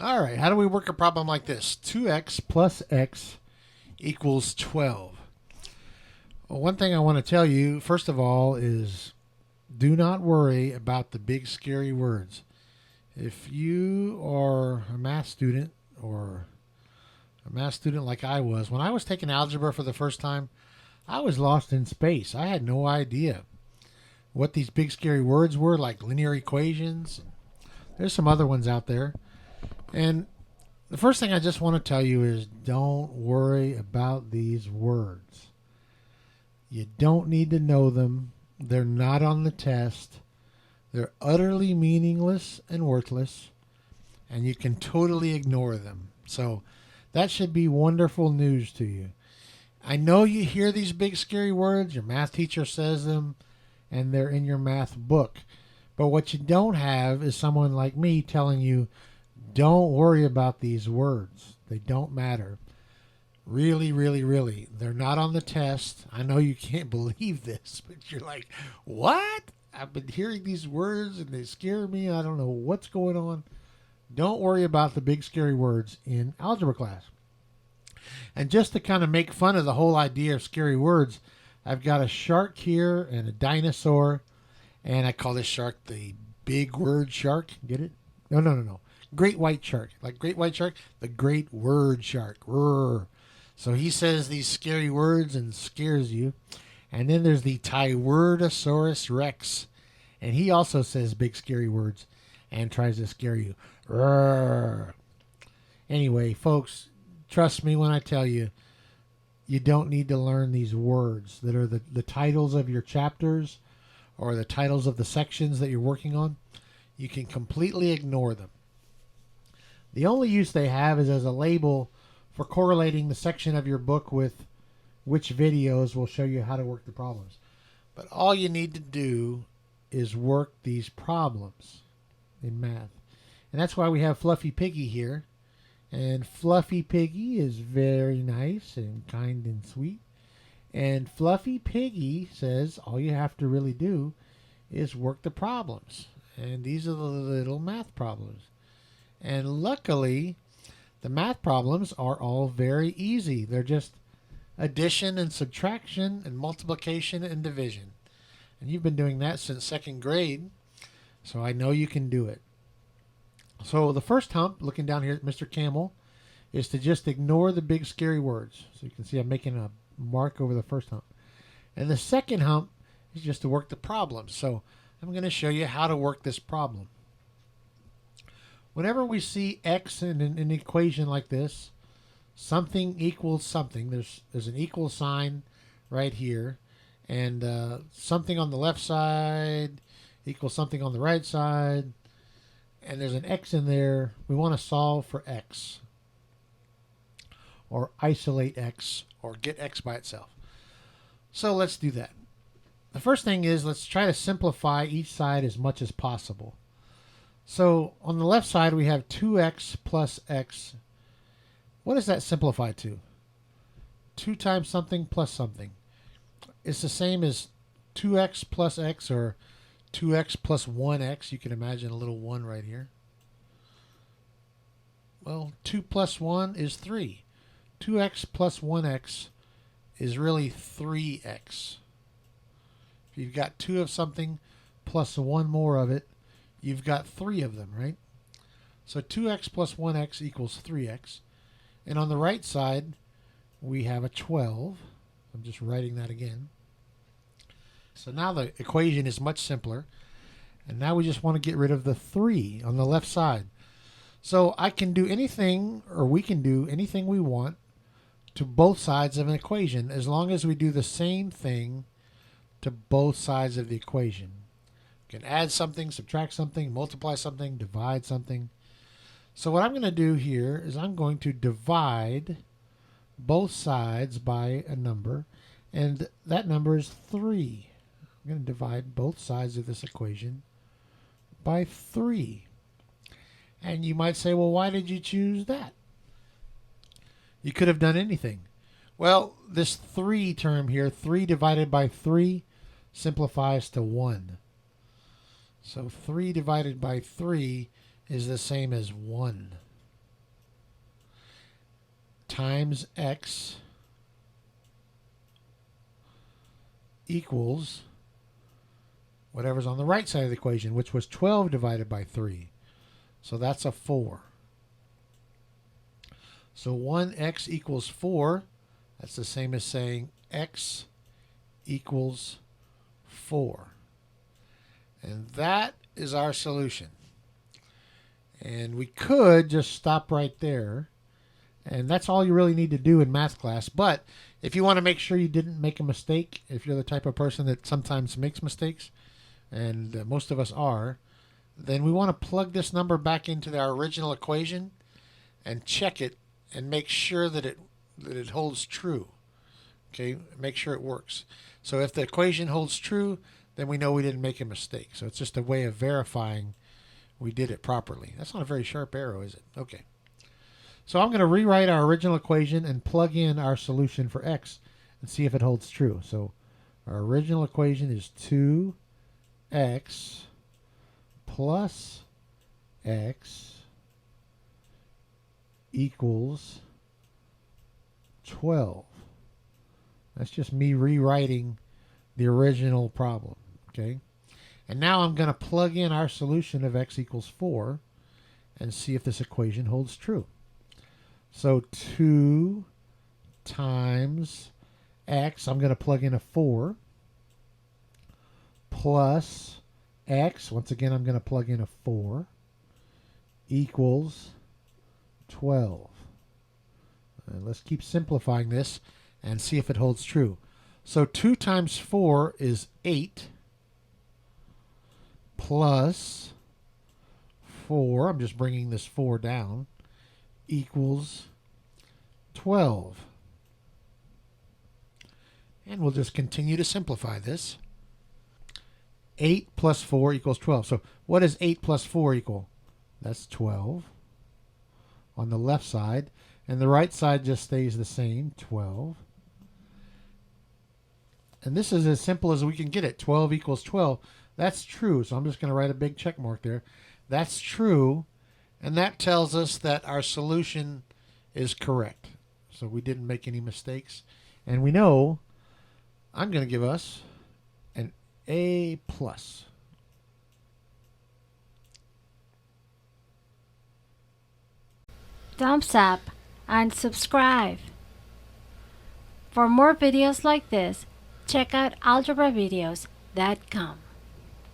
All right, how do we work a problem like this? 2x plus x equals 12. Well, one thing I want to tell you, first of all, is do not worry about the big scary words. If you are a math student or a math student like I was, when I was taking algebra for the first time, I was lost in space. I had no idea what these big scary words were, like linear equations. There's some other ones out there. And the first thing I just want to tell you is don't worry about these words. You don't need to know them. They're not on the test. They're utterly meaningless and worthless, and you can totally ignore them. So that should be wonderful news to you. I know you hear these big scary words, your math teacher says them, and they're in your math book. But what you don't have is someone like me telling you, don't worry about these words. They don't matter. Really, really, really. They're not on the test. I know you can't believe this, but you're like, what? I've been hearing these words and they scare me. I don't know what's going on. Don't worry about the big scary words in algebra class. And just to kind of make fun of the whole idea of scary words, I've got a shark here and a dinosaur, and I call this shark the big word shark. Get it? No. Great white shark. Like great white shark, the great word shark. Roar. So he says these scary words and scares you. And then there's the Tyrannosaurus Rex. And he also says big scary words and tries to scare you. Roar. Anyway, folks, trust me when I tell you, you don't need to learn these words that are the titles of your chapters or the titles of the sections that you're working on. You can completely ignore them. The only use they have is as a label for correlating the section of your book with which videos will show you how to work the problems. But all you need to do is work these problems in math. And that's why we have Fluffy Piggy here. And Fluffy Piggy is very nice and kind and sweet. And Fluffy Piggy says all you have to really do is work the problems. And these are the little math problems. And luckily, the math problems are all very easy. They're just addition and subtraction and multiplication and division. And you've been doing that since second grade, so I know you can do it. So the first hump, looking down here at Mr. Camel, is to just ignore the big scary words. So you can see I'm making a mark over the first hump. And the second hump is just to work the problem. So I'm going to show you how to work this problem. Whenever we see x in an equation like this, something equals something. There's an equal sign right here, and something on the left side equals something on the right side, and there's an x in there. We want to solve for x, or isolate x, or get x by itself. So let's do that. The first thing is let's try to simplify each side as much as possible. So on the left side, we have 2x plus x. What does that simplify to? 2 times something plus something. It's the same as 2x plus x or 2x plus 1x. You can imagine a little 1 right here. Well, 2 plus 1 is 3. 2x plus 1x is really 3x. If you've got 2 of something plus 1 more of it, you've got 3 of them, right? So 2x plus 1x equals 3x. And on the right side, we have a 12. I'm just writing that again. So now the equation is much simpler. And now we just want to get rid of the 3 on the left side. So I can do anything, or we can do anything we want to both sides of an equation as long as we do the same thing to both sides of the equation. Can add something, subtract something, multiply something, divide something. So what I'm going to do here is I'm going to divide both sides by a number, and that number is 3. I'm going to divide both sides of this equation by 3. And you might say, well, why did you choose that? You could have done anything. Well, this 3 term here, 3 divided by 3, simplifies to 1. So 3 divided by 3 is the same as 1. times x equals whatever's on the right side of the equation, which was 12 divided by 3. So that's a 4. So 1x equals 4. That's the same as saying x equals 4. And that is our solution. And we could just stop right there. And that's all you really need to do in math class. But if you want to make sure you didn't make a mistake, if you're the type of person that sometimes makes mistakes, and most of us are, then we want to plug this number back into our original equation and check it and make sure that it holds true. Okay, make sure it works. So if the equation holds true, then we know we didn't make a mistake. So it's just a way of verifying we did it properly. That's not a very sharp arrow, is it? Okay. So I'm going to rewrite our original equation and plug in our solution for x and see if it holds true. So our original equation is 2x plus x equals 12. That's just me rewriting the original problem, okay? And now I'm going to plug in our solution of x equals 4 and see if this equation holds true. So 2 times x, I'm going to plug in a 4, plus x, once again I'm going to plug in a 4, equals 12. And let's keep simplifying this and see if it holds true. So 2 times 4 is 8, plus 4, I'm just bringing this 4 down, equals 12. And we'll just continue to simplify this. 8 plus 4 equals 12. So what does 8 plus 4 equal? That's 12 on the left side. And the right side just stays the same, 12. And this is as simple as we can get it. 12 equals 12. That's true. So I'm just going to write a big check mark there. That's true. And that tells us that our solution is correct. So we didn't make any mistakes. And we know I'm going to give us an A+. Thumbs up and subscribe. For more videos like this, check out algebravideos.com.